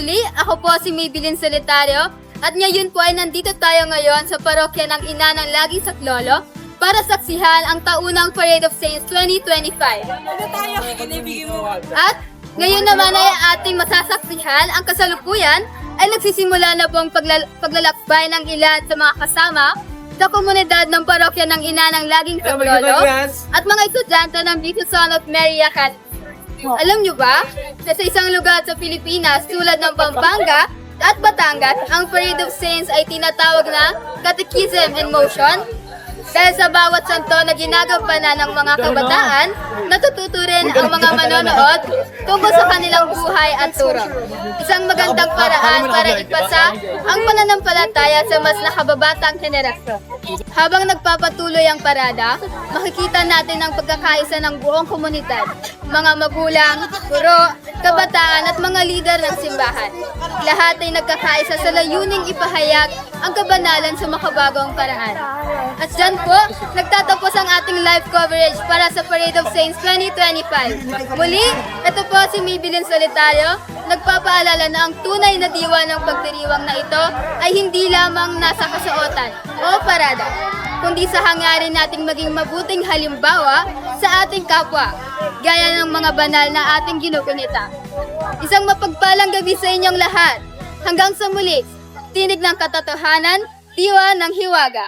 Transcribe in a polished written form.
muli, ako po si Maybelline Solitario at ngayon po ay nandito tayo ngayon sa parokya ng Ina ng Laging Saklolo para saksihan ang taunang Parade of Saints 2025. At ngayon naman ay ating masasaksihan ang kasalukuyan ay nagsisimula na pong paglalakbay ng ilan sa mga kasama sa komunidad ng parokya ng Ina ng Laging Saklolo at mga estudyante ng Son of Mary Academy. Alam nyo ba, na sa isang lugar sa Pilipinas tulad ng Pampanga at Batangas, ang Parade of Saints ay tinatawag na Catechism in Motion dahil sa bawat santo na ginagampanan ng mga kabataan, natututo rin ang mga manonood tungkol sa kanilang buhay at turo. Isang magandang paraan para ipasa ang pananampalataya sa mas nakababatang henerasyon. Habang nagpapatuloy ang parada, makikita natin ang pagkakaisa ng buong komunidad, mga magulang, guro, kabataan at mga lider ng simbahan. Lahat ay nagkakaisa sa layuning ipahayag ang kabanalan sa makabagong paraan. At dyan po, nagtatapos ang ating live coverage para sa Parade of Saints 2025. Muli, ito po si Maybelline Solitario, nagpapaalala na ang tunay na diwa ng pagdiriwang na ito ay hindi lamang nasa kasuotan o parada, kundi sa hangarin nating maging mabuting halimbawa sa ating kapwa, gaya ng mga banal na ating ginugunita. Isang mapagpalang gabi sa inyong lahat. Hanggang sa muli, tinig ng katotohanan, diwa ng hiwaga.